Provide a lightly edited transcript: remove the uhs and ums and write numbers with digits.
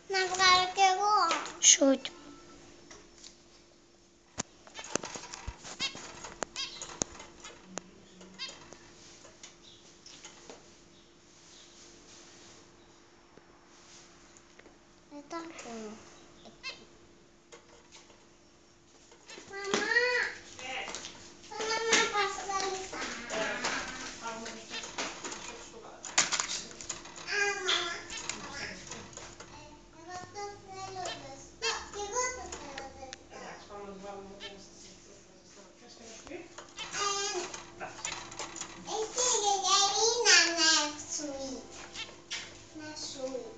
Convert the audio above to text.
Να βγάλω κι εγώ. Shoot. Δεν τα ακούω. Μαμά, θέλω να πάω στα λεφτά. Εγώ το θέλω ζεστό. Κι εγώ το θέλω ζεστό. Εσύ γιαγιά είναι ανεύσουη. Νεσουή.